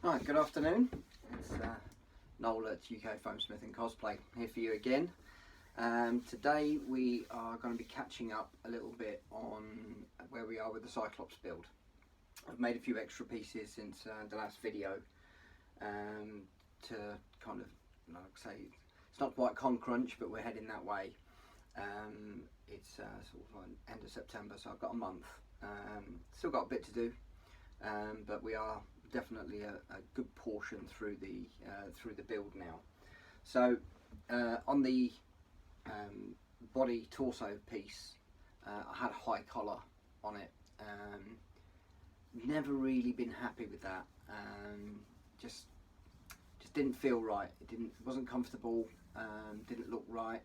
Hi, good afternoon. It's Noel at UK Foam Smith and Cosplay here for you again. Today we are going to be catching up a little bit on where we are with the Cyclops build. I've made a few extra pieces since the last video to kind of, like I say, it's not quite con crunch, but we're heading that way. It's sort of on end of September, so I've got a month. Still got a bit to do, but we are definitely a good portion through the build now. So on the body torso piece, I had a high collar on it. Never really been happy with that. Just didn't feel right. It wasn't comfortable. Didn't look right.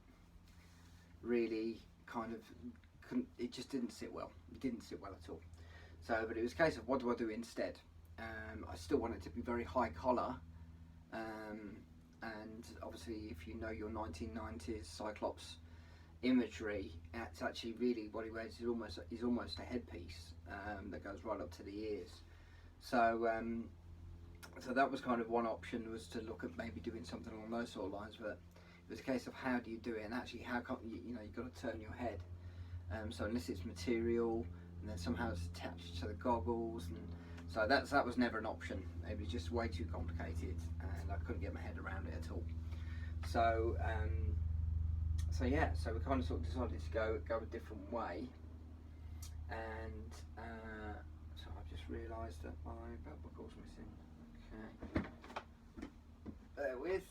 Really, kind of couldn't. It just didn't sit well. It didn't sit well at all. So, but it was a case of what do I do instead? I still want it to be very high collar, and obviously if you know your 1990s Cyclops imagery, it's actually really what he wears is almost a headpiece that goes right up to the ears. So so that was kind of one option, was to look at maybe doing something along those sort of lines, but it was a case of how do you do it, and actually how can't you know, you've got to turn your head. So unless it's material and then somehow it's attached to the goggles, and so that was never an option. It was just way too complicated, and I couldn't get my head around it at all. So so yeah, so we kind of sort of decided to go a different way, and so I've just realised that my belt buckle's missing. Okay, bear with.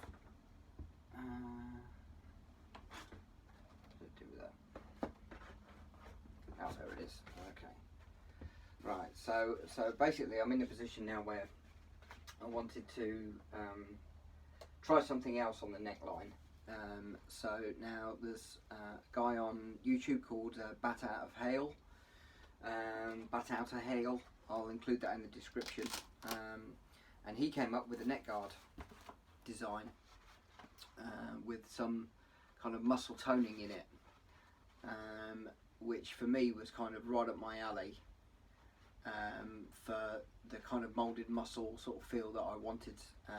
What do with that? Oh, there it is. Okay. Right, so basically I'm in a position now where I wanted to try something else on the neckline. So now there's a guy on YouTube called batouttahale. Batouttahale, I'll include that in the description. And he came up with a neck guard design with some kind of muscle toning in it, which for me was kind of right up my alley. For the kind of moulded muscle sort of feel that I wanted. So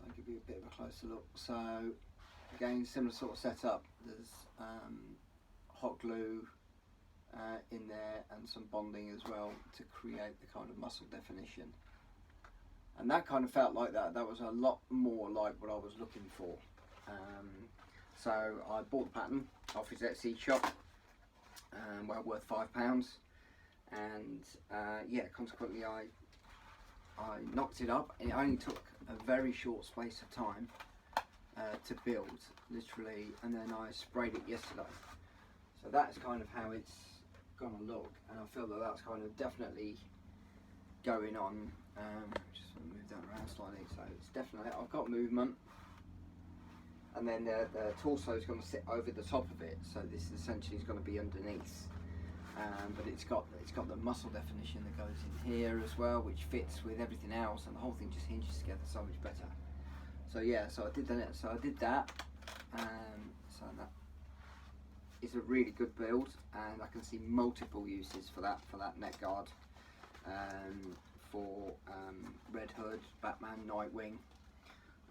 I'll give you a bit of a closer look. So again, similar sort of setup. There's hot glue in there and some bonding as well to create the kind of muscle definition. And that kind of felt like that was a lot more like what I was looking for. So I bought the pattern off his Etsy shop, well worth £5. And yeah, consequently I knocked it up. It only took a very short space of time to build, literally, and then I sprayed it yesterday. So that's kind of how it's gonna look, and I feel that that's kind of definitely going on. Just want to move that around slightly, so it's definitely, I've got movement, and then the torso is going to sit over the top of it, so this essentially is going to be underneath. But it's got the muscle definition that goes in here as well, which fits with everything else, and the whole thing just hinges together so much better. So yeah, so I did that. So that is a really good build, and I can see multiple uses for that neck guard, for Red Hood, Batman, Nightwing.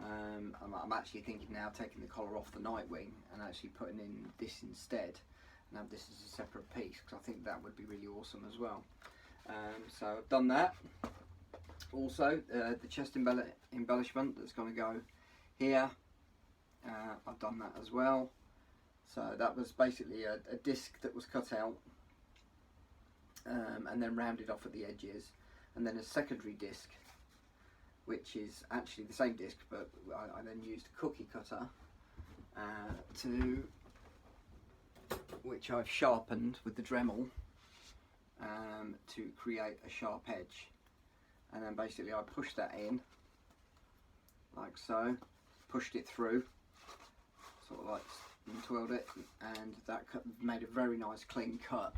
I'm actually thinking now taking the collar off the Nightwing and actually putting in this instead, and have this as a separate piece, because I think that would be really awesome as well. So I've done that. Also the chest embellishment that's going to go here, I've done that as well. So that was basically a disc that was cut out and then rounded off at the edges, and then a secondary disc, which is actually the same disc, but I then used a cookie cutter which I've sharpened with the Dremel to create a sharp edge, and then basically I pushed that in like so, pushed it through, sort of like twirled it, and that made a very nice clean cut,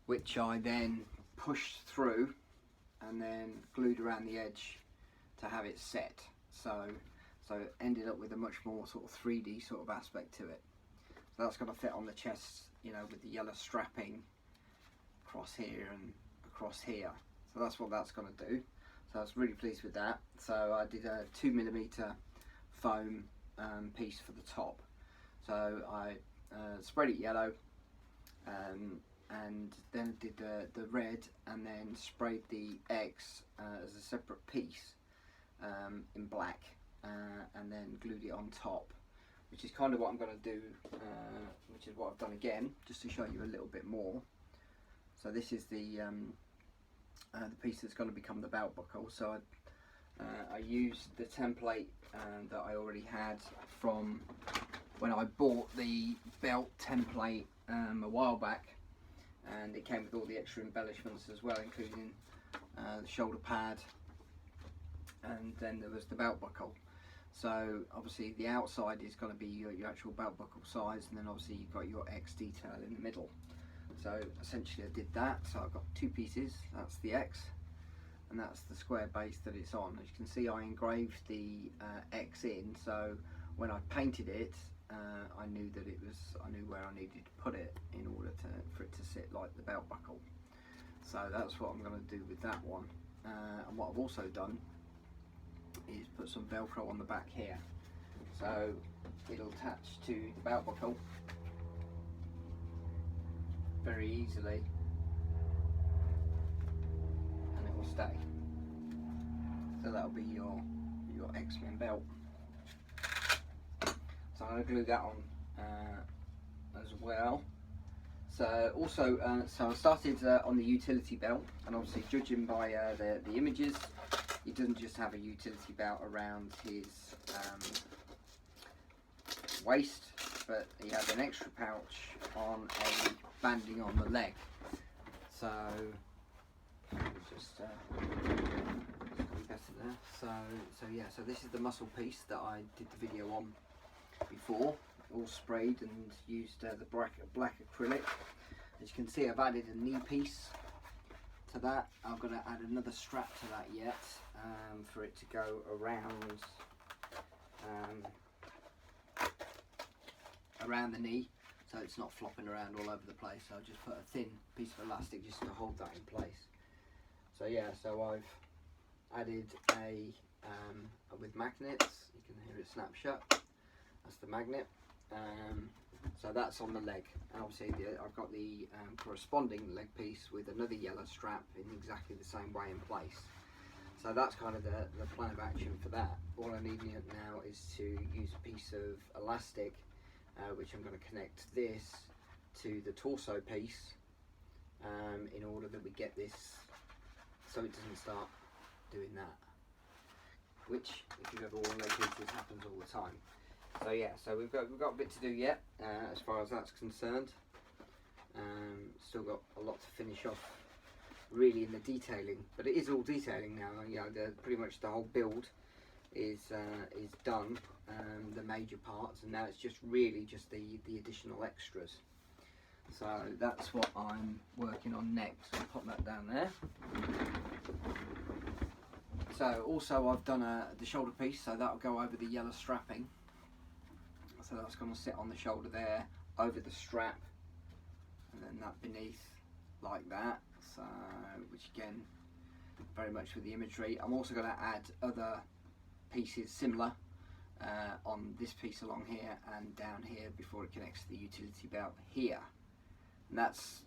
which I then pushed through and then glued around the edge to have it set. So it ended up with a much more sort of 3D sort of aspect to it. So that's going to fit on the chest, you know, with the yellow strapping across here and across here. So that's what that's going to do. So I was really pleased with that. So I did a 2mm foam piece for the top. So I sprayed it yellow, and then did the red, and then sprayed the X as a separate piece in black, and then glued it on top, which is kind of what I'm going to do, which is what I've done again, just to show you a little bit more. So this is the piece that's going to become the belt buckle. So I used the template that I already had from when I bought the belt template a while back, and it came with all the extra embellishments as well, including the shoulder pad, and then there was the belt buckle. So obviously the outside is going to be your actual belt buckle size, and then obviously you've got your X detail in the middle. So essentially I did that. So I've got two pieces, that's the X and that's the square base that it's on. As you can see, I engraved the X in, so when I painted it, I knew that I knew where I needed to put it in order for it to sit like the belt buckle. So that's what I'm going to do with that one. And what I've also done is put some Velcro on the back here, so it'll attach to the belt buckle very easily, and it will stay. So that'll be your X-Men belt. So I'm going to glue that on as well. So also, so I started on the utility belt, and obviously judging by the images, he doesn't just have a utility belt around his waist, but he has an extra pouch on a banding on the leg. So just be better there. So yeah, so this is the muscle piece that I did the video on before, all sprayed and used the black acrylic. As you can see, I've added a knee piece to that. I'm going to add another strap to that yet, for it to go around the knee, so it's not flopping around all over the place. So I'll just put a thin piece of elastic just to hold that in place. So yeah, so I've added a with magnets. You can hear it snap shut. That's the magnet. So that's on the leg, and obviously I've got the corresponding leg piece with another yellow strap in exactly the same way in place. So that's kind of the plan of action for that. All I need now is to use a piece of elastic, which I'm going to connect this to the torso piece, in order that we get this so it doesn't start doing that, which, if you've ever worn leg pieces, happens all the time. So yeah, so we've got a bit to do yet, as far as that's concerned. Still got a lot to finish off, really, in the detailing, but it is all detailing now. You know, pretty much the whole build is done, the major parts, and now it's just really just the additional extras. So that's what I'm working on next. I'll pop that down there. So also I've done the shoulder piece, so that'll go over the yellow strapping. So that's going to sit on the shoulder there, over the strap, and then that beneath, like that. So, which again, very much with the imagery. I'm also going to add other pieces similar on this piece along here and down here before it connects to the utility belt here. And that's,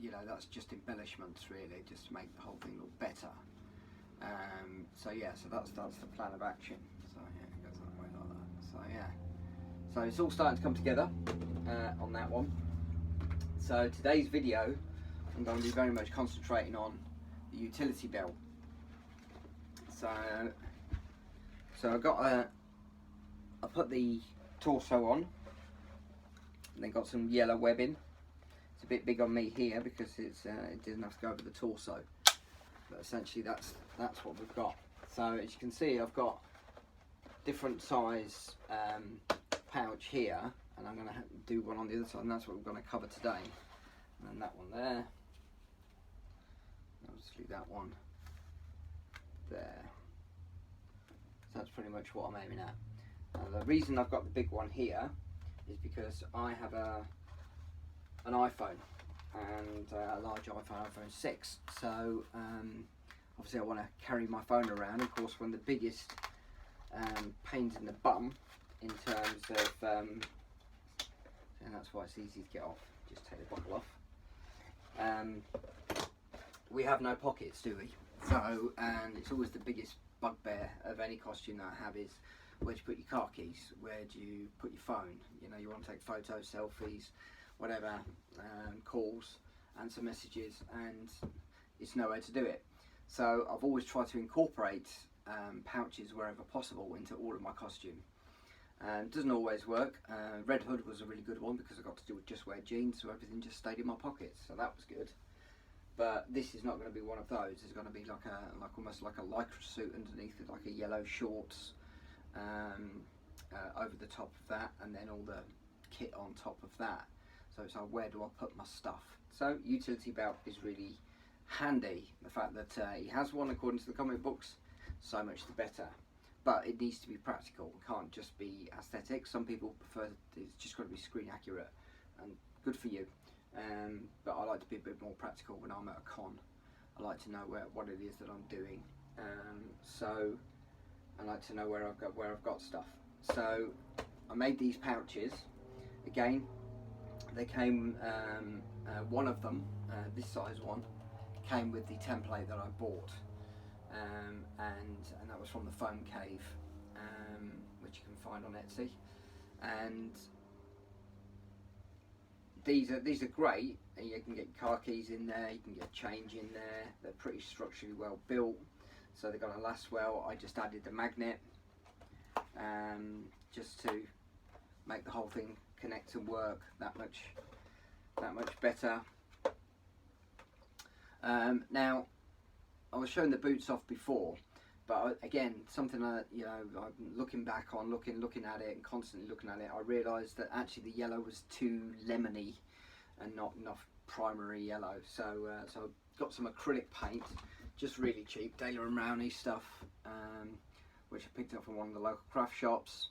you know, that's just embellishments really, just to make the whole thing look better. So yeah, so that's the plan of action. So yeah, it goes that way like that. So yeah. So it's all starting to come together on that one. So today's video, I'm going to be very much concentrating on the utility belt. So I put the torso on, and then got some yellow webbing. It's a bit big on me here because it doesn't have to go over the torso. But essentially that's what we've got. So as you can see, I've got different size pouch here, and I'm going to do one on the other side, and that's what we're going to cover today. And then that one there, obviously that one there. So that's pretty much what I'm aiming at. The reason I've got the big one here is because I have an iPhone, and a large iPhone 6. So obviously I want to carry my phone around. Of course, one of the biggest pains in the bum in terms of, and that's why it's easy to get off. Just take the bottle off. We have no pockets, do we? So, and it's always the biggest bugbear of any costume that I have is, where do you put your car keys? Where do you put your phone? You know, you want to take photos, selfies, whatever, calls, answer messages, and it's nowhere to do it. So I've always tried to incorporate pouches wherever possible into all of my costume. Doesn't always work. Red Hood was a really good one because I got to do just wear jeans, so everything just stayed in my pockets, so that was good. But this is not going to be one of those. It's going to be like almost like a lycra suit underneath with like a yellow shorts over the top of that, and then all the kit on top of that. So it's like, where do I put my stuff? So utility belt is really handy. The fact that he has one according to the comic books, so much the better. But it needs to be practical. It can't just be aesthetic. Some people prefer it's just got to be screen accurate, and good for you. But I like to be a bit more practical when I'm at a con. I like to know what it is that I'm doing. So I like to know where I've got stuff. So I made these pouches. Again, they came. One of them, this size one, came with the template that I bought, and that was from the Foam Cave, which you can find on Etsy. And these are great. You can get car keys in there, you can get change in there. They're pretty structurally well built, so they're going to last well. I just added the magnet just to make the whole thing connect and work that much better. Now, I was showing the boots off before, but again, something that, you know, I'm looking back on, looking at it and constantly looking at it, I realised that actually the yellow was too lemony and not enough primary yellow. So so I got some acrylic paint, just really cheap, Daler and Rowney stuff, which I picked up from one of the local craft shops,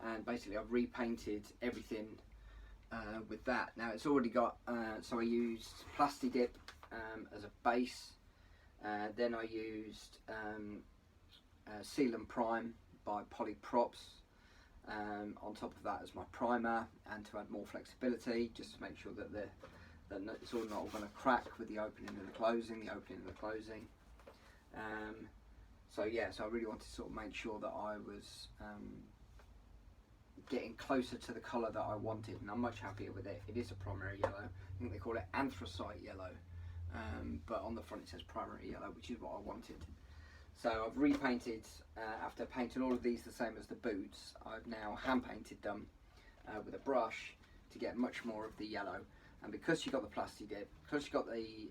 and basically I've repainted everything with that. Now it's already got, so I used Plasti Dip as a base, then I used Seal and Prime by Polyprops on top of that as my primer, and to add more flexibility, just to make sure that it's all not going to crack with the opening and the closing, so yeah, so I really wanted to sort of make sure that I was getting closer to the colour that I wanted, and I'm much happier with it. It is a primary yellow. I think they call it anthracite yellow, but on the front it says primary yellow, which is what I wanted. So I've repainted, after painting all of these the same as the boots, I've now hand painted them with a brush to get much more of the yellow. And because you got the Plasti Dip, because you got the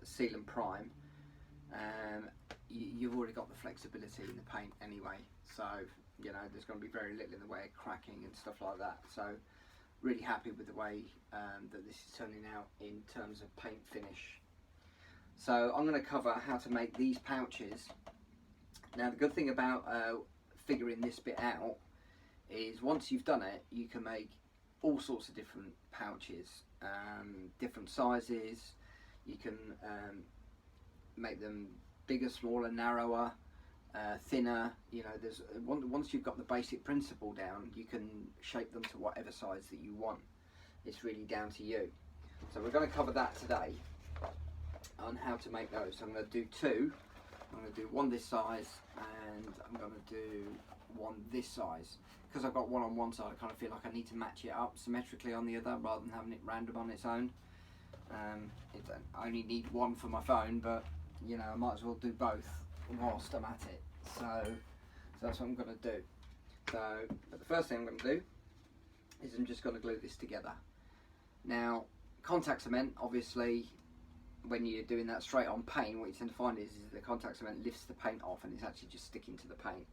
Seal and Prime, you've already got the flexibility in the paint anyway. So, you know, there's going to be very little in the way of cracking and stuff like that. So really happy with the way that this is turning out in terms of paint finish. So I'm going to cover how to make these pouches. Now the good thing about figuring this bit out is once you've done it, you can make all sorts of different pouches, different sizes. You can make them bigger, smaller, narrower, thinner. You know, there's once you've got the basic principle down, you can shape them to whatever size that you want. It's really down to you. So we're going to cover that today on how to make those. So I'm going to do two. I'm going to do one this size, and I'm going to do one this size. Because I've got one on one side, I kind of feel like I need to match it up symmetrically on the other, rather than having it random on its own. I only need one for my phone, but you know, I might as well do both whilst I'm at it. So that's what I'm going to do. But the first thing I'm going to do is I'm just going to glue this together. Now, contact cement, obviously, when you're doing that straight on paint, what you tend to find is the contact cement lifts the paint off, and it's actually just sticking to the paint,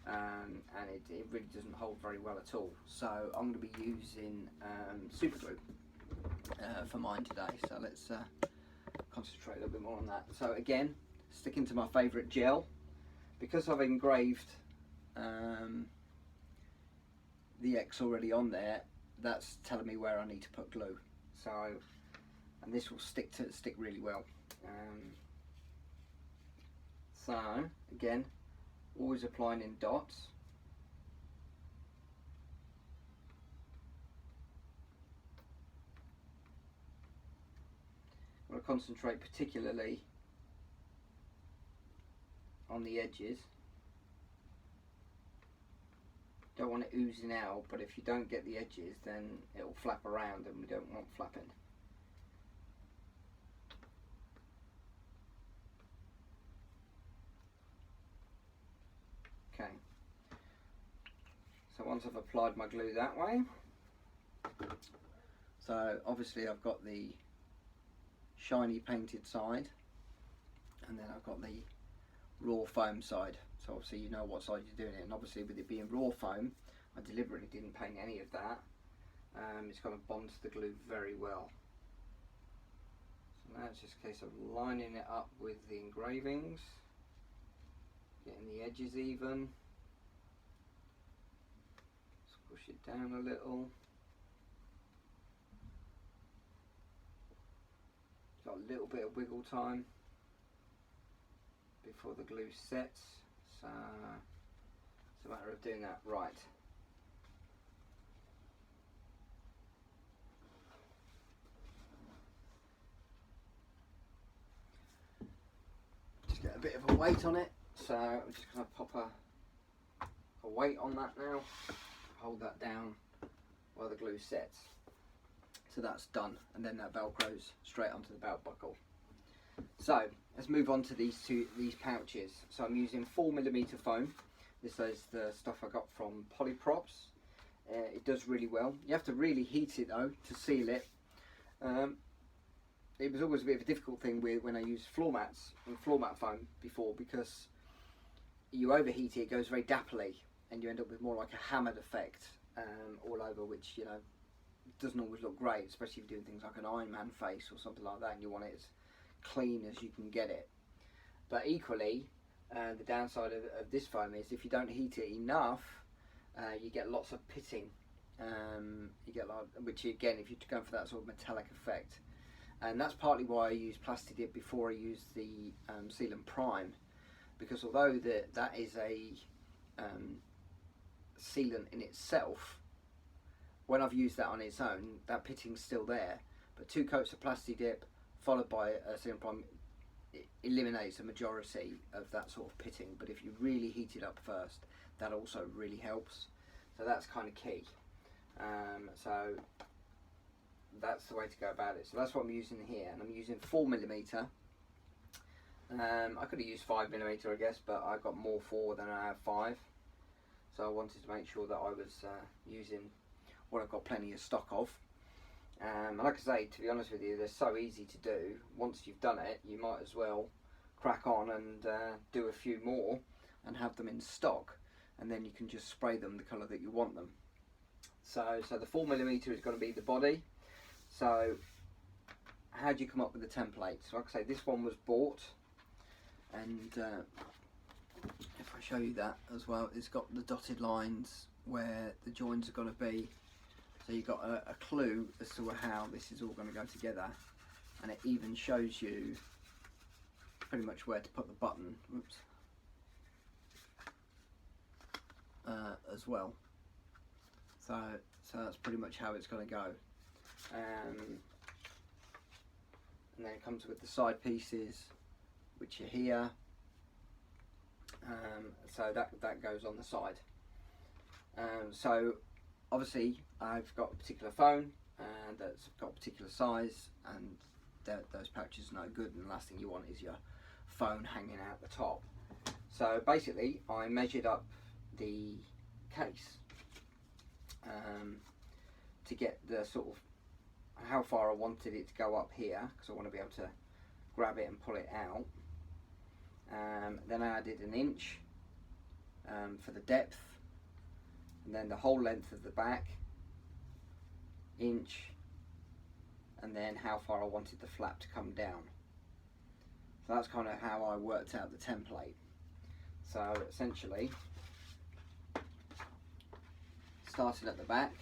and it really doesn't hold very well at all. So I'm going to be using super glue for mine today. So let's concentrate a little bit more on that. So again, sticking to my favourite gel, because I've engraved the X already on there, that's telling me where I need to put glue. So, and this will stick really well. So again, always applying in dots. I'm going to concentrate particularly on the edges. Don't want it oozing out, but if you don't get the edges, then it'll flap around, and we don't want flapping. Okay, so once I've applied my glue that way, so obviously I've got the shiny painted side, and then I've got the raw foam side. So obviously you know what side you're doing it, and obviously with it being raw foam, I deliberately didn't paint any of that. It's going to bond to the glue very well. So now it's just a case of lining it up with the engravings, getting the edges even, squish it down a little. Got a little bit of wiggle time before the glue sets, so it's a matter of doing that right. Just get a bit of a weight on it, so I'm just going to pop a weight on that now, hold that down while the glue sets. So that's done, and then that velcros straight onto the belt buckle. So let's move on to these pouches. So I'm using 4mm foam. This is the stuff I got from Polyprops. It does really well. You have to really heat it though to seal it. It was always a bit of a difficult thing when I used floor mats and floor mat foam before, because you overheat it, it goes very dapperly, and you end up with more like a hammered effect all over, which, you know, doesn't always look great, especially if you're doing things like an Iron Man face or something like that, and you want it as clean as you can get it. But equally, the downside of this foam is if you don't heat it enough, you get lots of pitting. You get which again, if you're going for that sort of metallic effect, and that's partly why I use Plasti Dip before I use the Sealant Prime, because although that is a sealant in itself, when I've used that on its own, that pitting's still there. But 2 coats of Plasti Dip followed by a Sealant Prime, it eliminates a majority of that sort of pitting. But if you really heat it up first, that also really helps. So that's kind of key. So that's the way to go about it. So that's what I'm using here, and I'm using 4mm. I could have used 5mm, I guess, but I got more 4 than I have 5. So I wanted to make sure that I was using what I've got plenty of stock of. And like I say, to be honest with you, they're so easy to do. Once you've done it, you might as well crack on and do a few more and have them in stock, and then you can just spray them the colour that you want them. So the 4mm is going to be the body. So how do you come up with the template? So like I say, this one was bought, and if I show you that as well, it's got the dotted lines where the joins are going to be. So you've got a clue as to how this is all going to go together, and it even shows you pretty much where to put the button. Oops. As well. So that's pretty much how it's going to go. And then it comes with the side pieces, which are here. So that goes on the side. So obviously I've got a particular phone that's got a particular size, and those pouches are no good, and the last thing you want is your phone hanging out the top. So basically I measured up the case to get the sort of how far I wanted it to go up here, because I want to be able to grab it and pull it out. Then I added an inch for the depth, and then the whole length of the back, inch, and then how far I wanted the flap to come down. So that's kind of how I worked out the template. So essentially, starting at the back,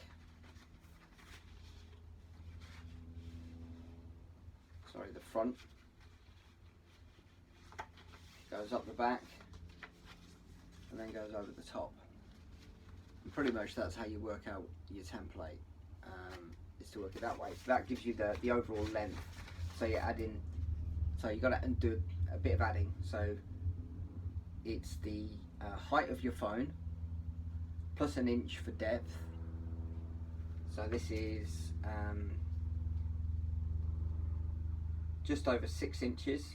sorry, the front, goes up the back, and then goes over the top. And pretty much that's how you work out your template, is to work it that way. So that gives you the overall length. So you add in, so you got to do a bit of adding. So it's the height of your phone plus an inch for depth. So this is just over 6 inches.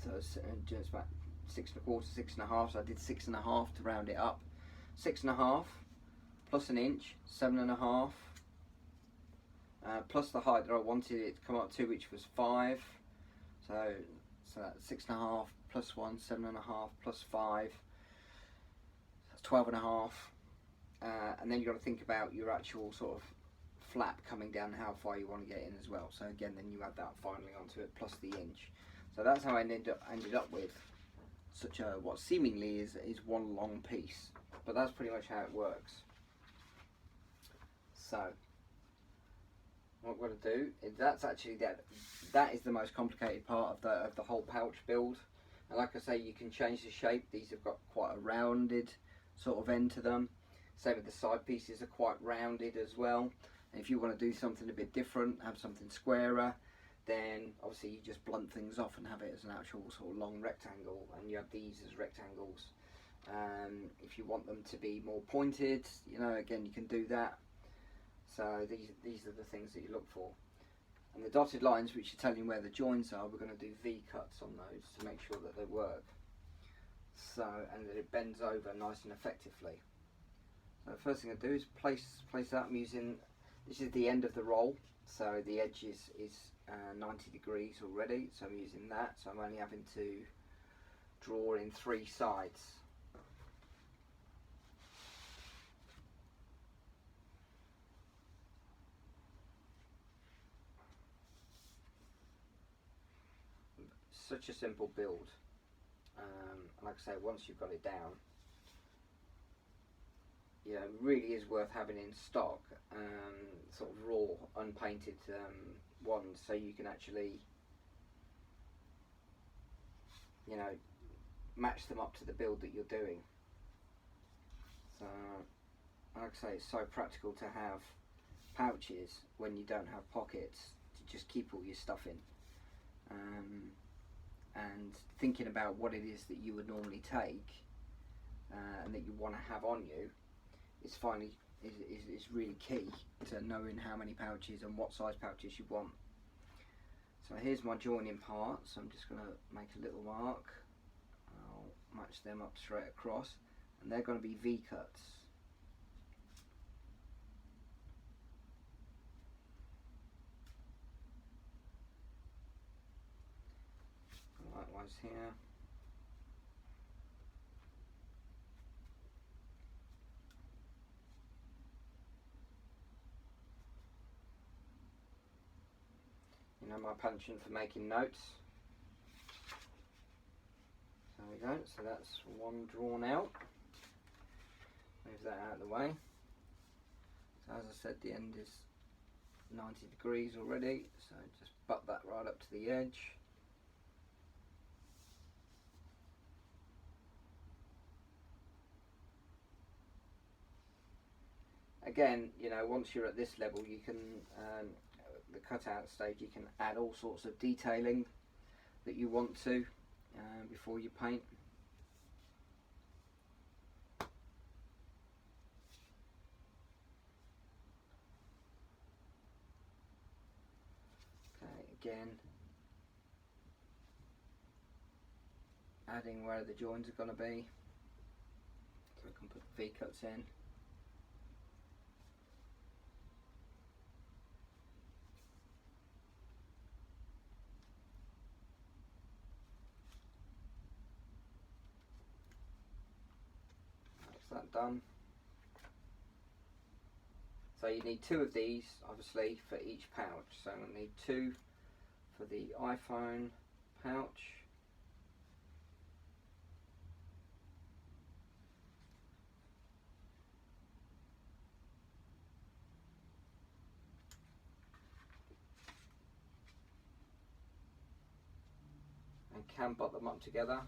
So it's just about 6 1/4, 6 1/2. So I did 6 1/2 to round it up. 6 1/2 plus an inch, 7 1/2. Plus the height that I wanted it to come up to, which was 5. So that's 6 1/2 plus 1, 7 1/2 plus 5. That's 12 1/2. And then you've got to think about your actual sort of flap coming down, how far you want to get in as well. So again, then you add that finally onto it plus the inch. So that's how I ended up with such a, what seemingly is one long piece, but that's pretty much how it works. So what we're going to do is that is the most complicated part of the whole pouch build. And like I say, you can change the shape. These have got quite a rounded sort of end to them. Same with the side pieces are quite rounded as well. And if you want to do something a bit different, have something squarer, then obviously you just blunt things off and have it as an actual sort of long rectangle, and you have these as rectangles. If you want them to be more pointed, you know, again, you can do that. So these are the things that you look for. And the dotted lines, which are telling you where the joins are, we're going to do V cuts on those to make sure that they work. So, and that it bends over nice and effectively. So the first thing I do is place that. I'm using, this is the end of the roll, so the edge is 90 degrees already, so I'm using that. So I'm only having to draw in 3 sides. Such a simple build, and like I say, once you've got it down, yeah, it really is worth having in stock, sort of raw, unpainted ones, so you can actually, you know, match them up to the build that you're doing. So, like I say, it's so practical to have pouches when you don't have pockets to just keep all your stuff in. And thinking about what it is that you would normally take and that you want to have on you is really key to knowing how many pouches and what size pouches you want. So here's my joining part, so I'm just going to make a little mark. I'll match them up straight across, and they're going to be V cuts. Likewise here. You know, my penchant for making notes. There we go, so that's one drawn out. Move that out of the way. So as I said, the end is 90 degrees already, so just butt that right up to the edge. Again, you know, once you're at this level, you can, the cutout stage, you can add all sorts of detailing that you want to before you paint. Okay, again, adding where the joins are going to be, so we can put V cuts in. That done. So you need 2 of these, obviously, for each pouch. So I'm going to need 2 for the iPhone pouch. can butt them up together,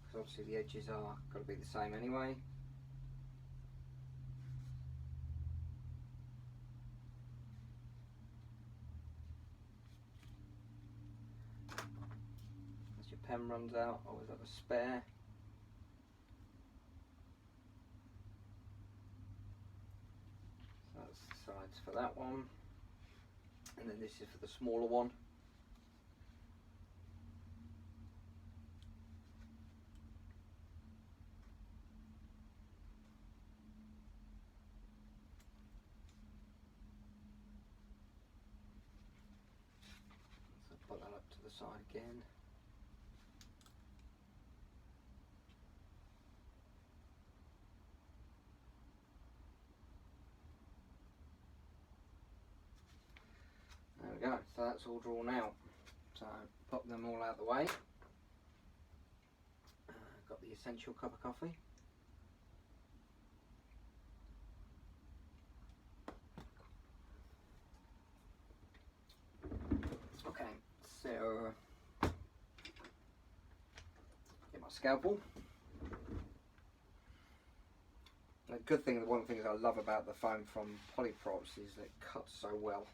because obviously the edges are got to be the same anyway. As your pen runs out, always have a spare. So that's the sides for that one, and then this is for the smaller one. So put that up to the side again. There we go, so that's all drawn out. So pop them all out of the way. Got the essential cup of coffee. Okay, so get my scalpel. The good thing, one of the things I love about the foam from Polyprops is that it cuts so well.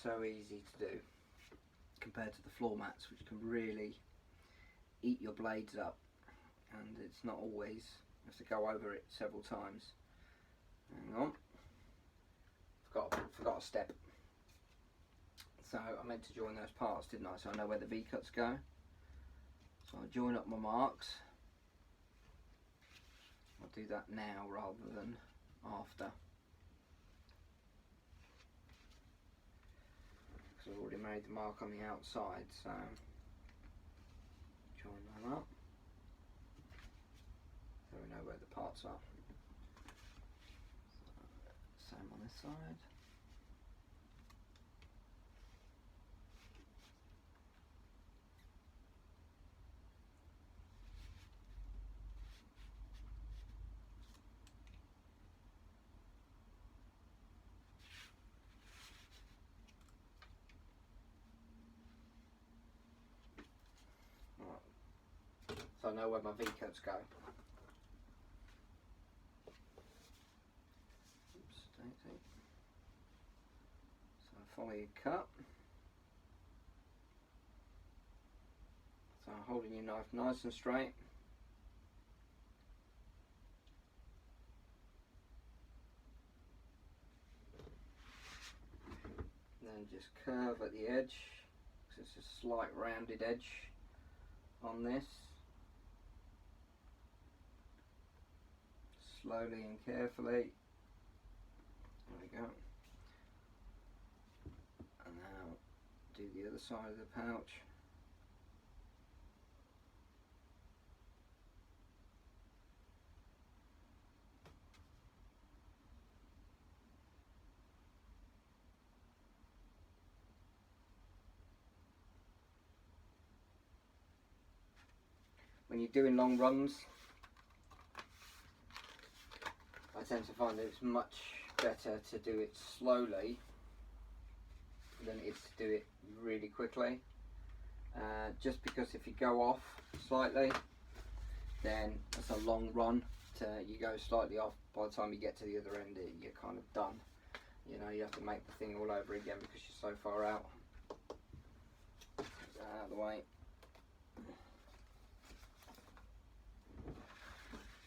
So easy to do compared to the floor mats, which can really eat your blades up, and it's not always, you have to go over it several times. Hang on, forgot a step. So I meant to join those parts, didn't I? So I know where the V-cuts go. So I'll join up my marks. I'll do that now rather than after, because I've already made the mark on the outside. So join them up so we know where the parts are. So, same on this side. So I know where my V-cuts go. Oops, daisy. So follow your cut. So holding your knife nice and straight. Then just curve at the edge, because it's a slight rounded edge on this. Slowly and carefully. There we go. And now do the other side of the pouch. When you're doing long runs, I tend to find that it's much better to do it slowly than it is to do it really quickly. Just because if you go off slightly, then it's a long run. You go slightly off, by the time you get to the other end, you're kind of done. You know, you have to make the thing all over again because you're so far out. Get that out of the way.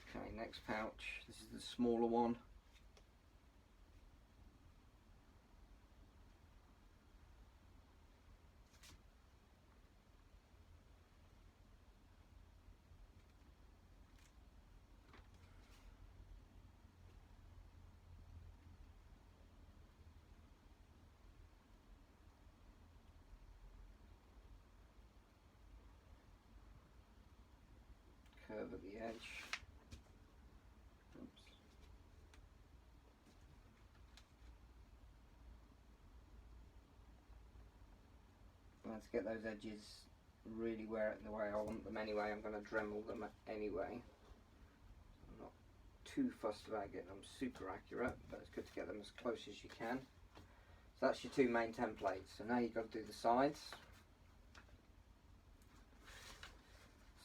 Okay, next pouch. This is the smaller one. Curve at the edge. Oops. And to get those edges really the way I want them anyway, I'm going to Dremel them anyway. I'm not too fussed about getting them super accurate, but it's good to get them as close as you can. So that's your two main templates. So now you've got to do the sides.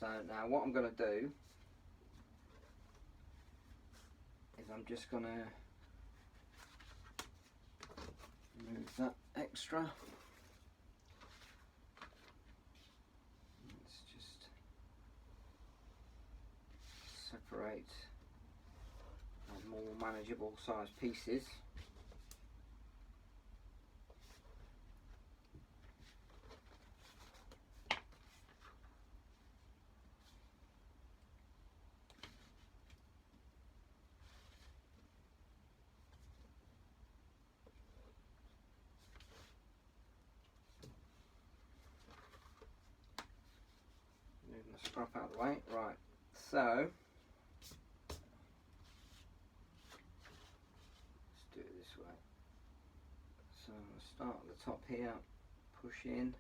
So now what I'm going to do is I'm just going to remove that extra. Let's just separate more manageable size pieces. Moving the scrap out of the way. Right, so let's do it this way. So I'll start at the top here, push in.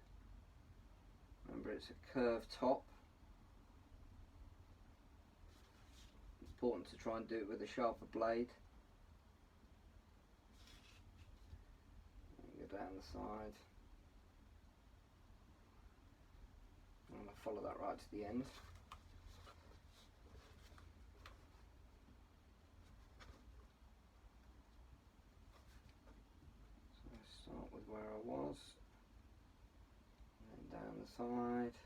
Remember, it's a curved top. Important to try and do it with a sharper blade. And go down the side. I'm going to follow that right to the end. So start with where I was, and then down the side.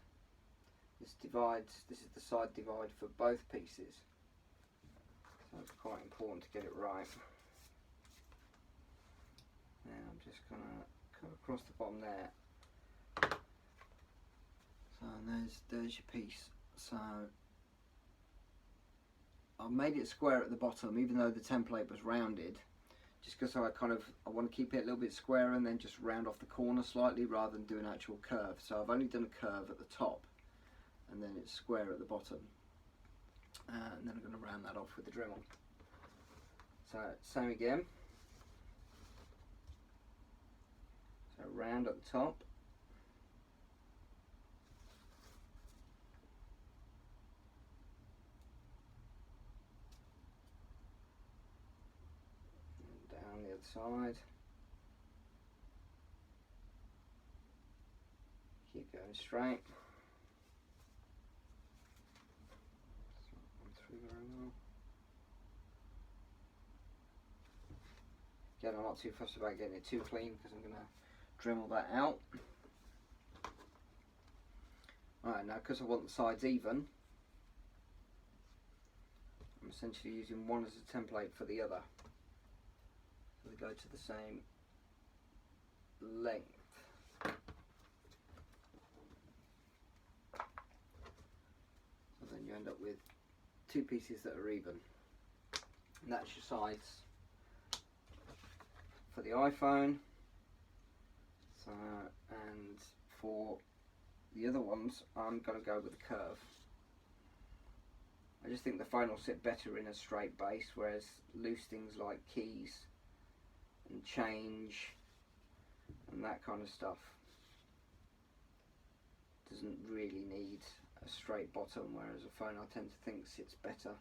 This divides, this is the side divide for both pieces. So it's quite important to get it right. Now I'm just going to cut across the bottom there. So there's your piece. So I made it square at the bottom, even though the template was rounded, just because I want to keep it a little bit square and then just round off the corner slightly rather than do an actual curve. So I've only done a curve at the top and then it's square at the bottom. And then I'm going to round that off with the Dremel. So same again. So round at the top. And down the other side. Keep going straight. Again, I'm not too fussed about getting it too clean because I'm going to Dremel that out. Alright, now because I want the sides even, I'm essentially using one as a template for the other. So they go to the same length. So then you end up with two pieces that are even. And that's your sides for the iPhone. So, and for the other ones, I'm going to go with a curve. I just think the phone will sit better in a straight base, whereas loose things like keys and change and that kind of stuff doesn't really need a straight bottom, whereas a phone I tend to think sits better.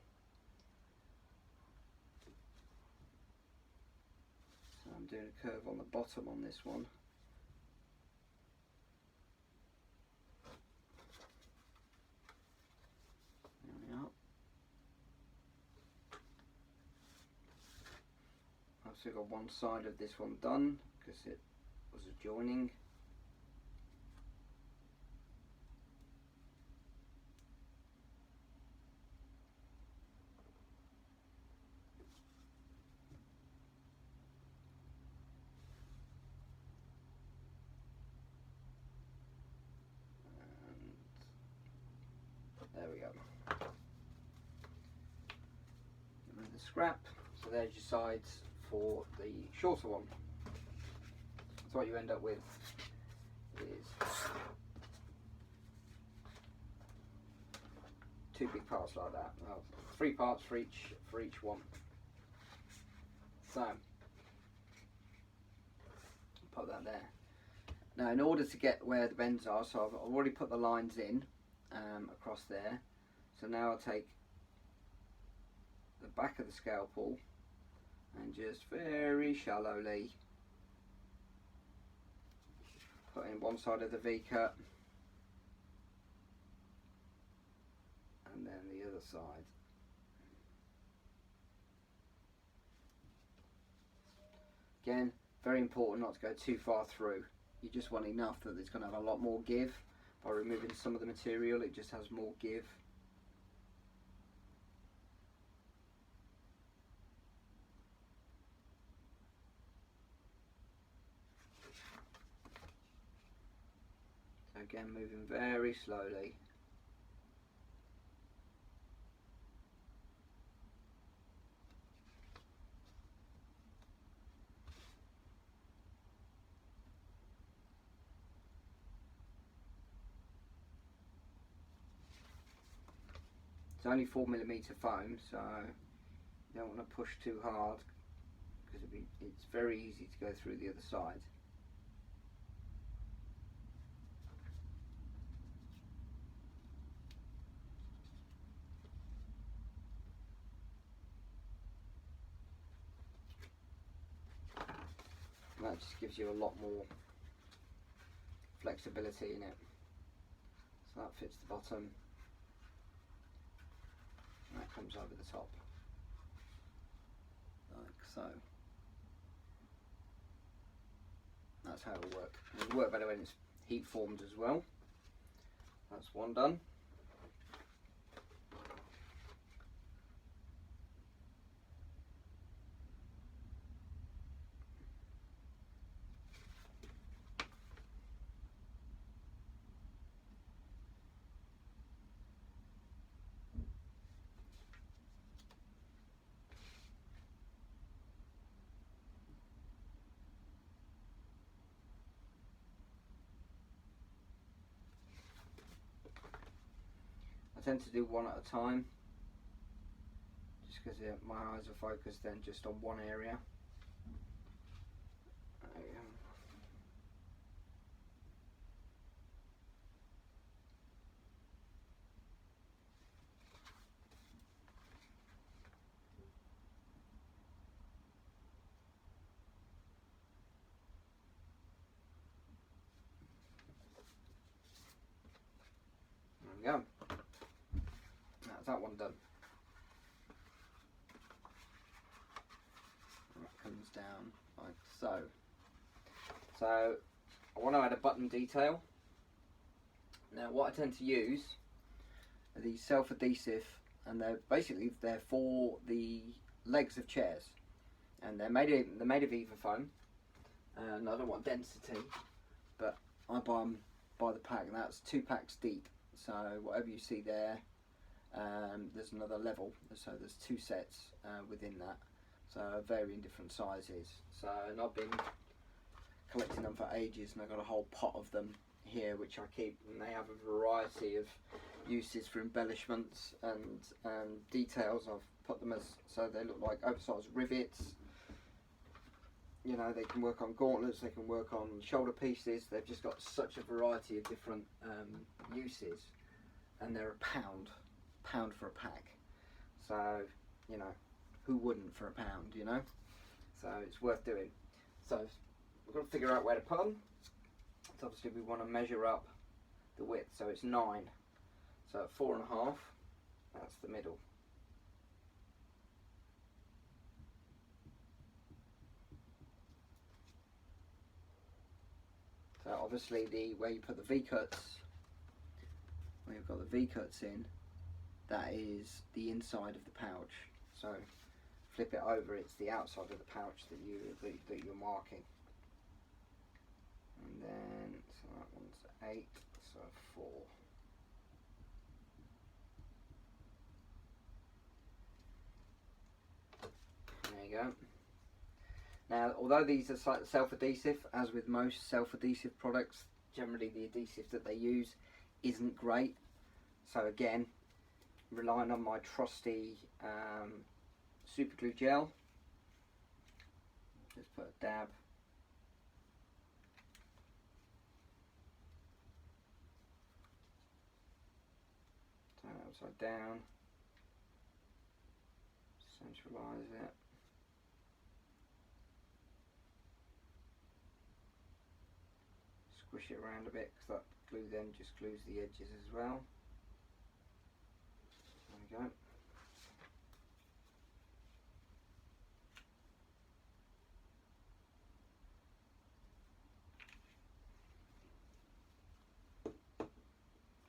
So I'm doing a curve on the bottom on this one. There we are. I've also got one side of this one done because it was adjoining. There we go. Get rid of the scrap. So there's your sides for the shorter one. So what you end up with is two big parts like that. Well, 3 parts for each one. So put that there. Now, in order to get where the bends are, so I've already put the lines in across there. So now I'll take the back of the scalpel and just very shallowly put in one side of the V-cut other side. Again, very important not to go too far through. You just want enough that it's going to have a lot more give. By removing some of the material, it just has more give. So again, moving very slowly. It's only 4mm foam, so you don't want to push too hard because it's very easy to go through the other side. And that just gives you a lot more flexibility in it. So that fits the bottom. And that comes over the top, like so. That's how it'll work. It'll work better when it's heat formed as well. That's one done. I tend to do one at a time, just because my eyes are focused then just on one area. There we go. That's that one done. And that comes down like so. So I want to add a button detail. Now what I tend to use are these self-adhesive, and they're for the legs of chairs, and they're made of EVA Foam, and I don't want density, but I buy them by the pack, and that's 2 packs deep. So whatever you see there, there's another level, so there's 2 sets within that, so varying different sizes. So, and I've been collecting them for ages, and I've got a whole pot of them here which I keep, and they have a variety of uses for embellishments and details. I've put them as so they look like oversized rivets. You know, they can work on gauntlets, they can work on shoulder pieces. They've just got such a variety of different uses, and they're pound for a pack. So, you know, who wouldn't for a pound, you know? So it's worth doing. So we've got to figure out where to put them. So obviously we want to measure up the width, so it's 9. So at 4.5, that's the middle. So obviously where you put the V-cuts, where you've got the V-cuts in, that is the inside of the pouch. So flip it over, it's the outside of the pouch that you're marking. And then, so that one's 8, so 4. There you go. Now, although these are self-adhesive, as with most self-adhesive products, generally the adhesive that they use isn't great. So again, relying on my trusty super glue gel, just put a dab. Turn it upside down, centralise it. Squish it around a bit, because that glue then just glues the edges as well. There we go.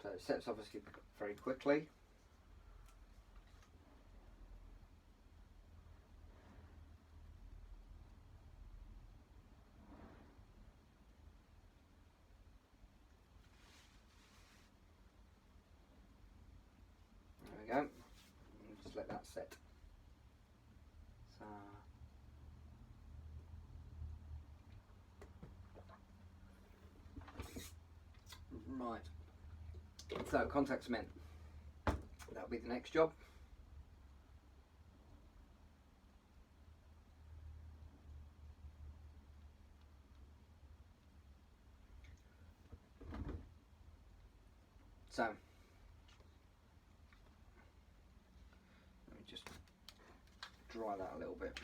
So it sets obviously very quickly. There we go. And just let that set. So right. So contact cement. That'll be the next job. So let me just dry that a little bit.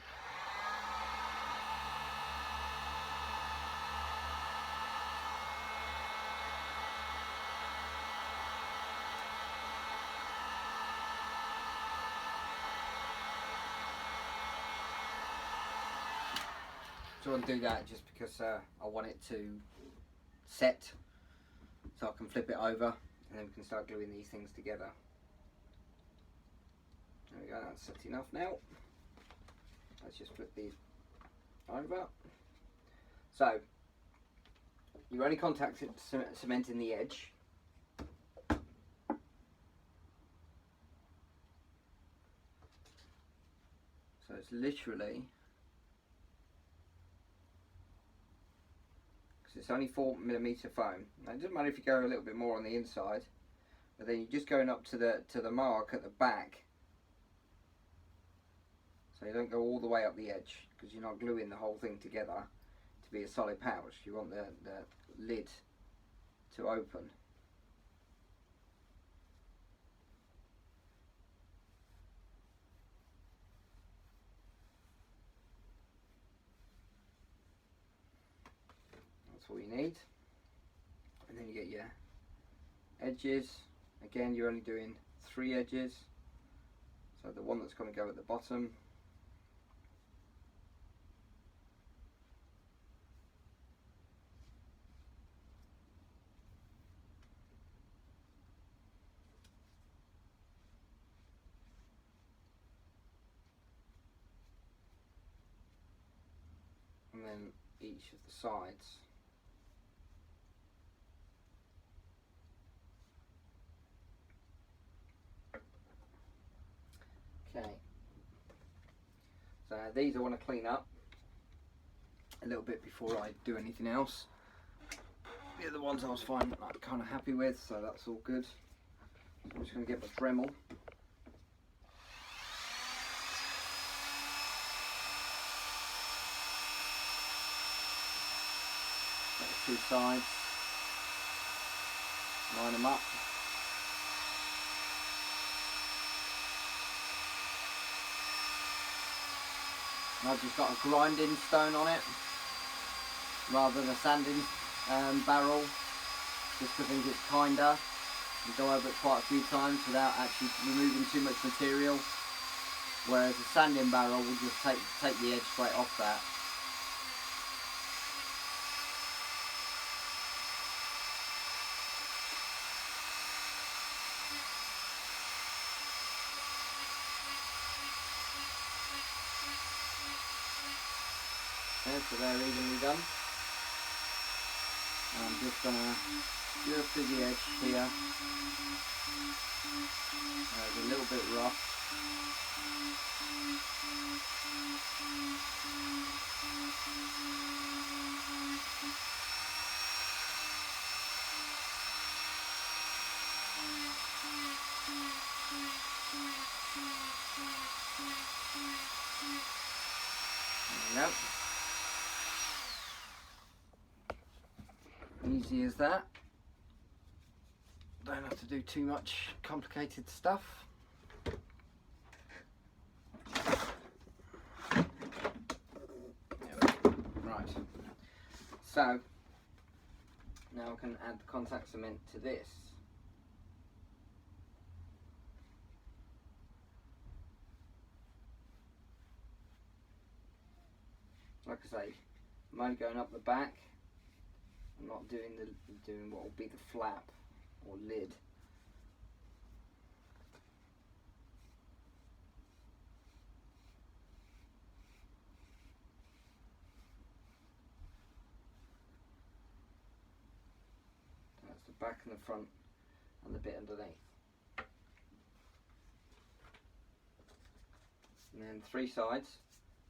So I want to do that just because I want it to set, so I can flip it over and then we can start gluing these things together. There we go, that's set enough now. Let's just flip these over. So you're only contacting cementing the edge. So it's literally, it's only 4mm foam. Now, it doesn't matter if you go a little bit more on the inside, but then you're just going up to the mark at the back, so you don't go all the way up the edge, because you're not gluing the whole thing together to be a solid pouch. You want the lid to open. That's all you need. And then you get your edges. Again, you're only doing 3 edges, so the one that's going to go at the bottom, and then each of the sides. Okay, so these I want to clean up a little bit before I do anything else. The other ones I was fine, like, kind of happy with, so that's all good. So I'm just going to get my Dremel. Two sides, line them up. And I've just got a grinding stone on it rather than a sanding barrel, just because I think it's kinder. You go over it quite a few times without actually removing too much material, whereas a sanding barrel will just take the edge straight off that. Okay, so they're evenly done. And I'm just going to just do the edge here. It's a little bit rough. There we go. Easy as that. Don't have to do too much complicated stuff. Right. So now I can add the contact cement to this. like I say, I'm only going up the back. I'm not doing what will be the flap or lid. That's the back and the front and the bit underneath. And then 3 sides.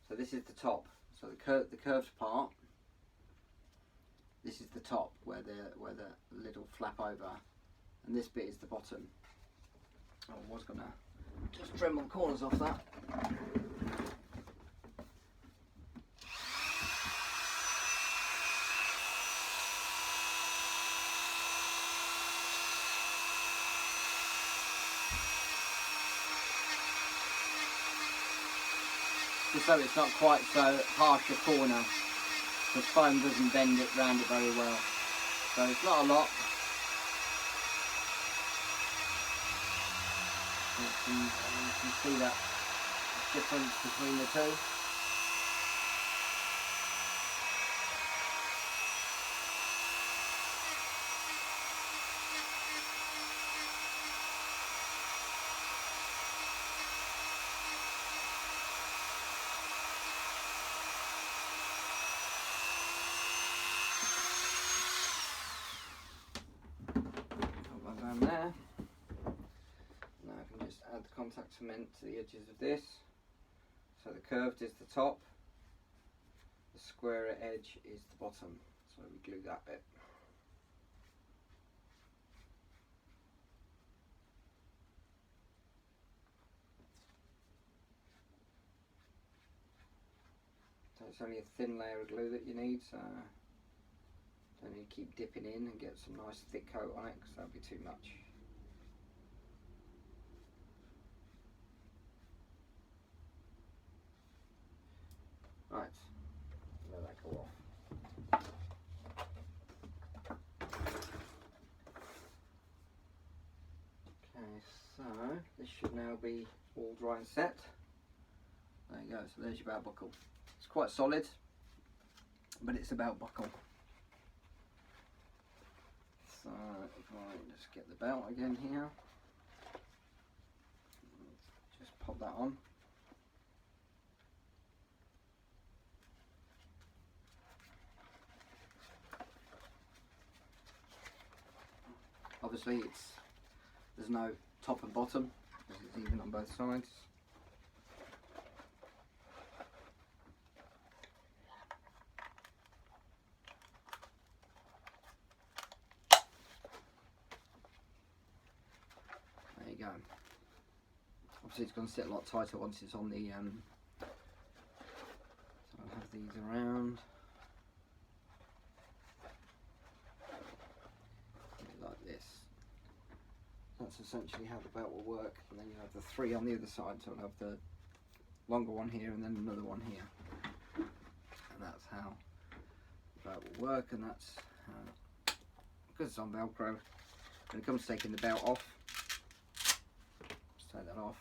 So this is the top. So the curved part. This is the top where the lid will flap over, and this bit is the bottom. Oh, I was gonna just trim the corners off that. Just so it's not quite so harsh a corner, because foam doesn't bend it round it very well. So it's not a lot. You can see that difference between the two. Down there. Now I can just add the contact cement to the edges of this. So the curved is the top, the squarer edge is the bottom. So we glue that bit. So it's only a thin layer of glue that you need, so don't need to keep dipping in and get some nice thick coat on it, because that would be too much. Right, let that go off. Okay, so this should now be all dry and set. There you go, so there's your belt buckle. It's quite solid, but it's a belt buckle. So if I just get the belt again here, just pop that on. Obviously there's no top and bottom, because it's even on both sides. There you go. Obviously it's going to sit a lot tighter once it's on the so I'll have these around. Like this. That's essentially how the belt will work, and then you have the 3 on the other side, so I'll have the longer one here and then another one here, and that's how the belt will work. And that's how, because it's on Velcro, when it comes to taking the belt off, just take that off.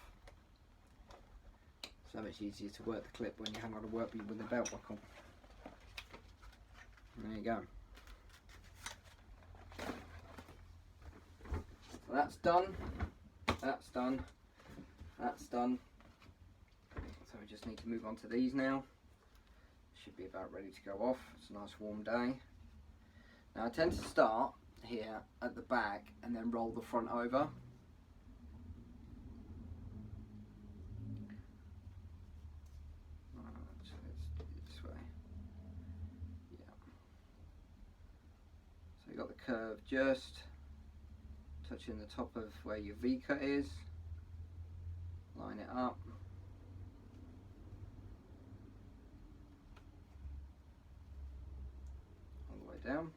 So much easier to work the clip when you haven't got to work with the belt buckle. There you go. So that's done, that's done, that's done. So we just need to move on to these now. Should be about ready to go off. It's a nice warm day. Now I tend to start here at the back and then roll the front over. So let's do it this way. Yeah. So you got the curve just touching the top of where your V cut is. Line it up. All the way down.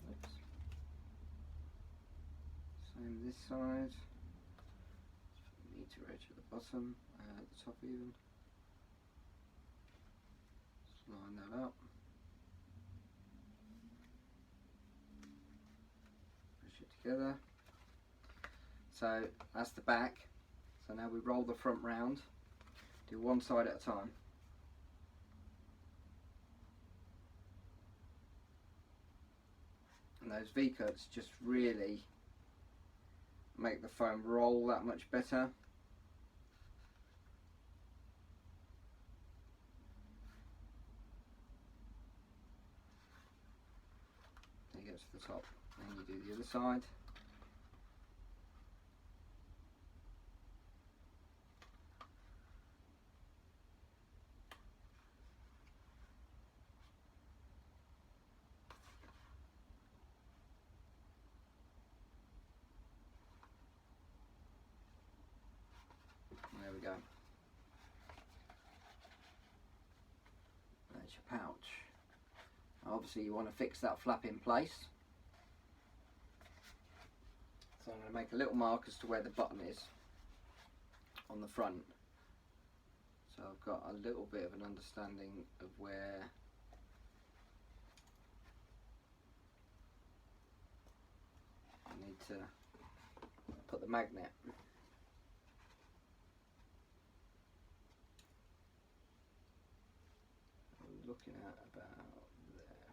Oops. Same this side. Meter edge at the bottom, at the top even. Just line that up. Push it together. So that's the back. So now we roll the front round, Do one side at a time. And those V-cuts just really make the foam roll that much better. There you go to the top. Then you do the other side. There we go. There's your pouch. Obviously you want to fix that flap in place. So I'm going to make a little mark as to where the button is on the front. So I've got a little bit of an understanding of where I need to put the magnet. I'm looking at about there.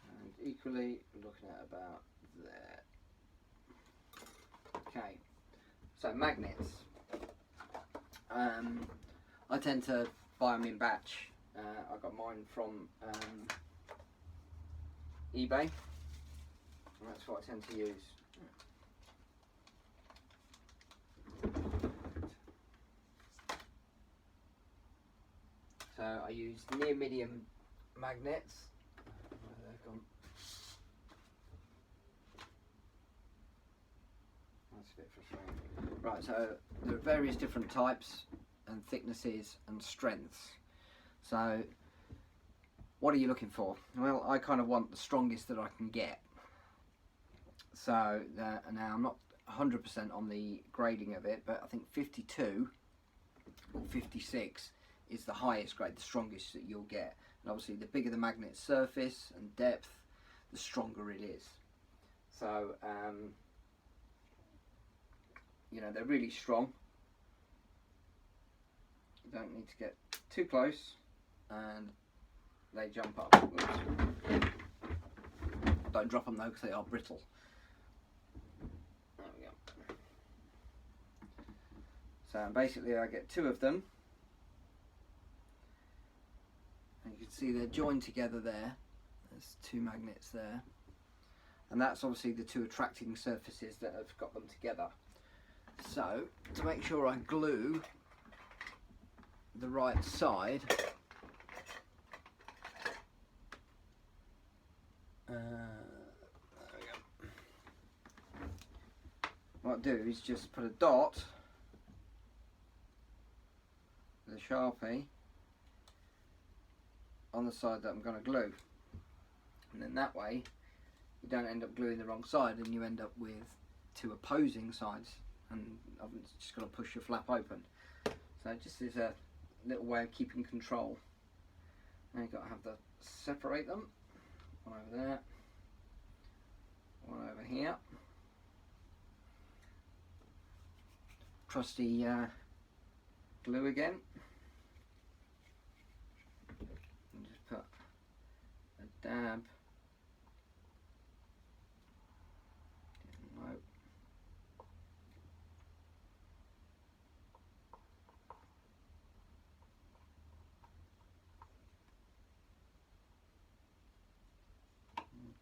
And equally looking at about there. Okay, so magnets. I tend to buy them in batch. I got mine from eBay. And that's what I tend to use. So I use near medium magnets. That's a bit frustrating. Right, so there are various different types and thicknesses and strengths. So what are you looking for? Well, I kind of want the strongest that I can get. So now I'm not 100% on the grading of it, but I think 52 or 56 is the highest grade, the strongest that you'll get. And obviously the bigger the magnet surface and depth, the stronger it is. So you know, they're really strong. You don't need to get too close, and they jump up. Oops. Don't drop them though, because they are brittle. There we go. So basically I get two of them, and you can see they're joined together there. There's two magnets there, and that's obviously the two attracting surfaces that have got them together. So to make sure I glue the right side, there we go. What I do is just put a dot with a Sharpie on the side that I'm going to glue, and then that way you don't end up gluing the wrong side and you end up with two opposing sides, and I'm just going to push your flap open. So just as a little way of keeping control. Now you've got to have to separate them. One over there, one over here. Trusty glue again. And just put a dab. No.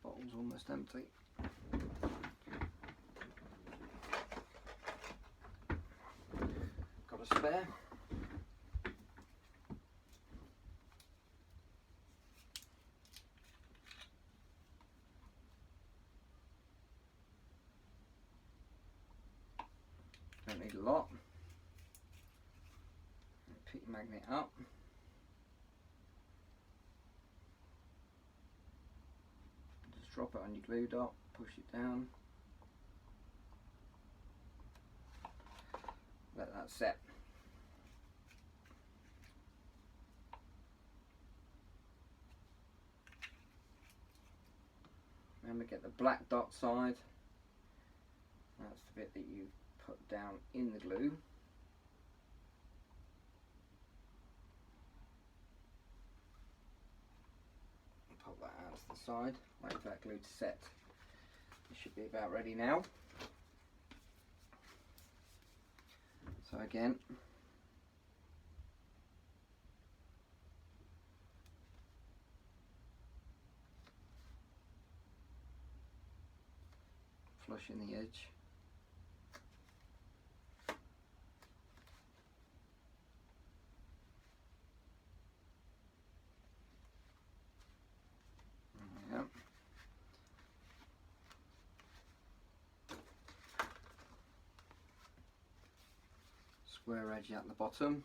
Bottle's almost empty. Got a spare. Don't need a lot. Pick your magnet up. Drop it on your glue dot, push it down, let that set. Remember, get the black dot side, that That's the bit that you put down in the glue. Pop that out to the side, wait for that glue to set. It should be about ready now. So again, flushing the edge. There we go. Square edge at the bottom.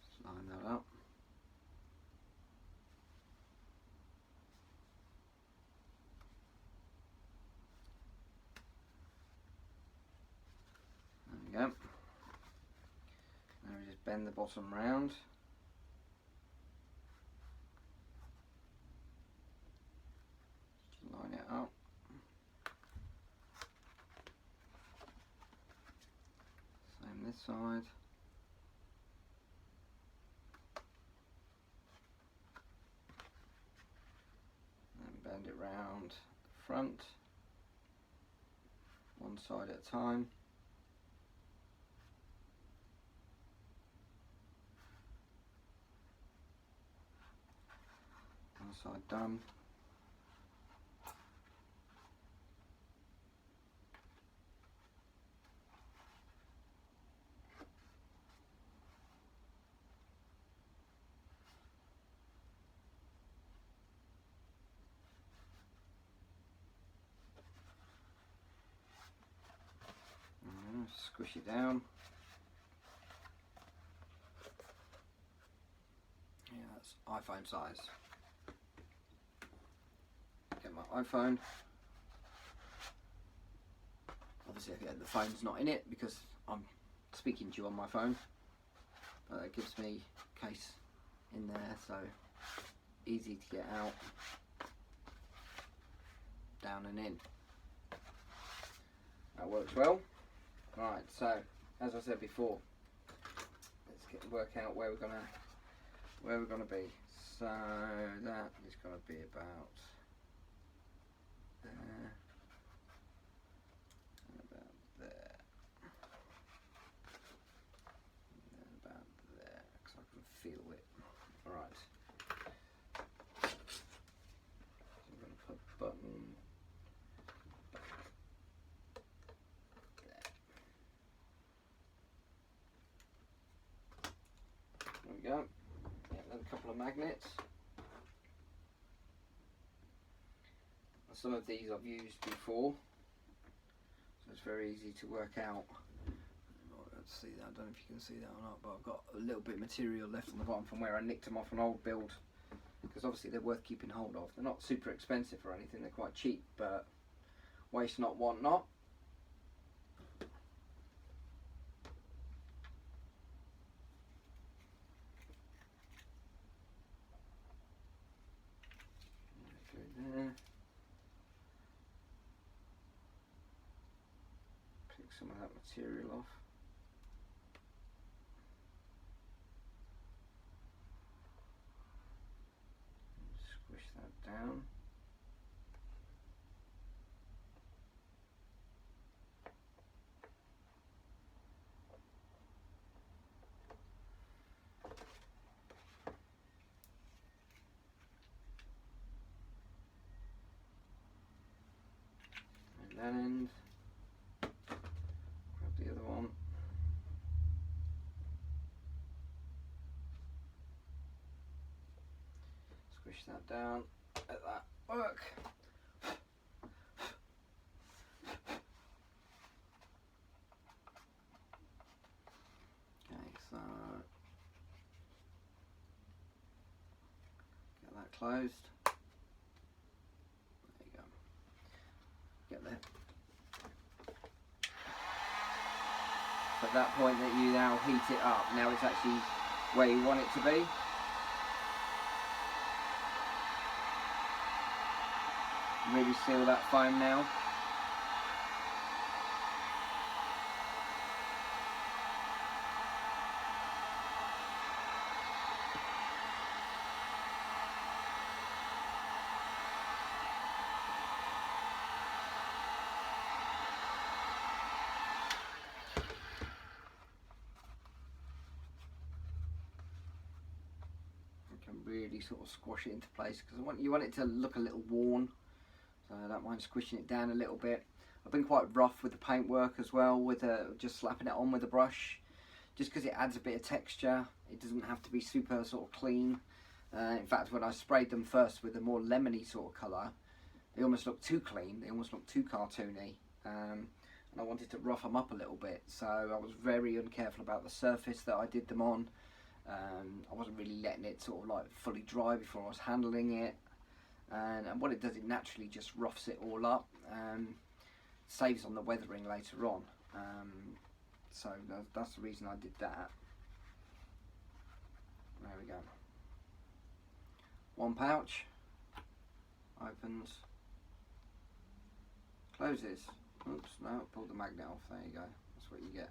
Just line that up. There we go. Now we just bend the bottom round. Line it up. Same this side. And bend it round the front, one side at a time. One side done. Squish it down. Yeah, that's iPhone size. Get my iPhone. Obviously, the phone's not in it because I'm speaking to you on my phone. But it gives me a case in there, so easy to get out, down and in. That works well. Right, so as I said before, let's work out where we're gonna be. So that is gonna be about there and about there, and then about there, because I can feel it. All right. So I'm gonna put a button. There we go. Yeah, then a couple of magnets. Some of these I've used before, so it's very easy to work out. Let's see that. I don't know if you can see that or not, but I've got a little bit of material left on the bottom from where I nicked them off an old build, because obviously they're worth keeping hold of. They're not super expensive or anything, they're quite cheap, but waste not, want not. There. Pick some of that material off. Squish that down. That end, grab the other one, squish that down, let that work. Okay, so get that closed. There you go. Get there. At that point that you now heat it up, now it's actually where you want it to be. really seal that foam now. Really sort of squash it into place, because you want it to look a little worn, so I don't mind squishing it down a little bit. I've been quite rough with the paintwork as well, with just slapping it on with a brush, just because it adds a bit of texture. It doesn't have to be super sort of clean. In fact, when I sprayed them first with a more lemony sort of colour, they almost look too clean, they almost look too cartoony, and I wanted to rough them up a little bit, so I was very uncareful about the surface that I did them on. I wasn't really letting it sort of like fully dry before I was handling it, and what it does, it naturally just roughs it all up, saves on the weathering later on, so that's the reason I did that. There we go. One pouch, opens, closes. Oops, no, pulled the magnet off, there you go, that's what you get,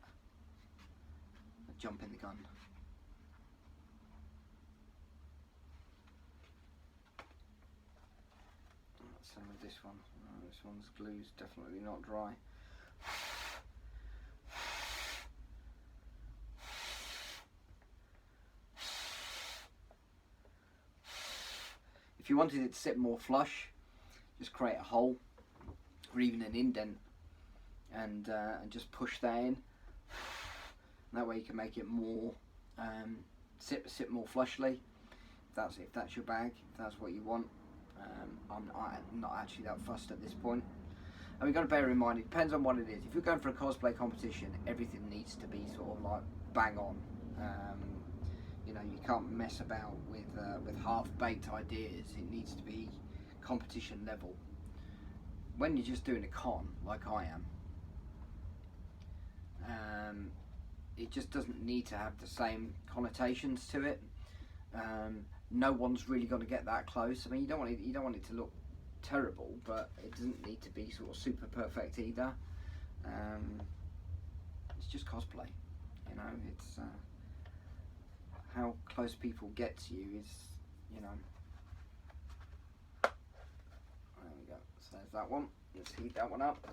a jump in the gun. Same with this one. This one's glue's definitely not dry. If you wanted it to sit more flush, just create a hole or even an indent, and just push that in. And that way you can make it more sit more flushly. If that's your bag, if that's what you want. I'm not actually that fussed at this point. And we've got to bear in mind, it depends on what it is. If you're going for a cosplay competition, everything needs to be sort of like bang on. You know, you can't mess about with half-baked ideas. It needs to be competition level. When you're just doing a con, like I am, it just doesn't need to have the same connotations to it. No one's really going to get that close. I mean, you don't want it to look terrible, but it doesn't need to be sort of super perfect either. It's just cosplay, you know. It's how close people get to you is, you know. There we go. So there's that one. Let's heat that one up.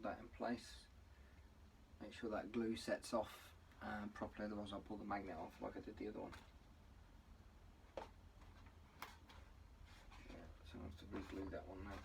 That in place, make sure that glue sets off properly, otherwise I'll pull the magnet off like I did the other one. Yeah, so I have to re-glue that one now.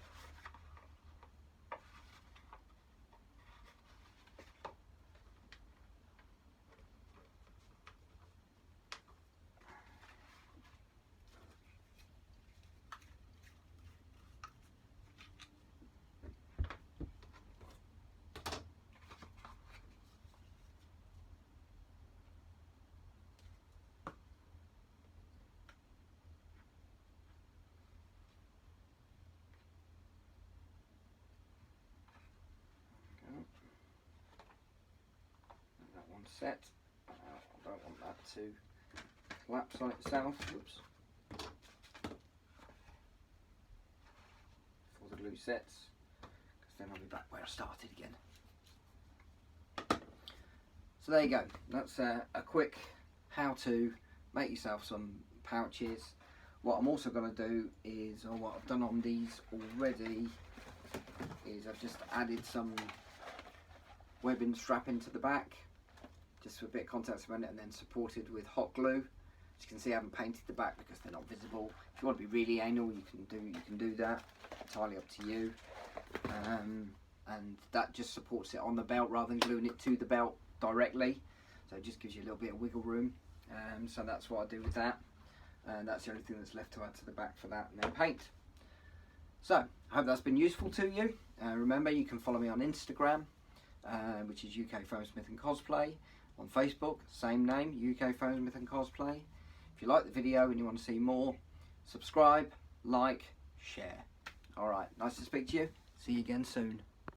Set. I don't want that to collapse on itself. Oops. Before the glue sets, because then I'll be back where I started again. So there you go. That's a quick how to make yourself some pouches. What I'm also going to do is, or what I've done on these already, is I've just added some webbing strap into the back, just for a bit of contact cement, and then supported with hot glue, As you can see, I haven't painted the back because they're not visible. If you want to be really anal, you can do that. Entirely up to you. And that just supports it on the belt rather than gluing it to the belt directly. So it just gives you a little bit of wiggle room. So that's what I do with that. And that's the only thing that's left to add to the back for that, and then paint. So I hope that's been useful to you. Remember, you can follow me on Instagram, which is UK Foamsmith and Cosplay. On Facebook, same name, UK Foamsmith and Cosplay. If you like the video and you want to see more, subscribe, like, share. Alright, nice to speak to you. See you again soon.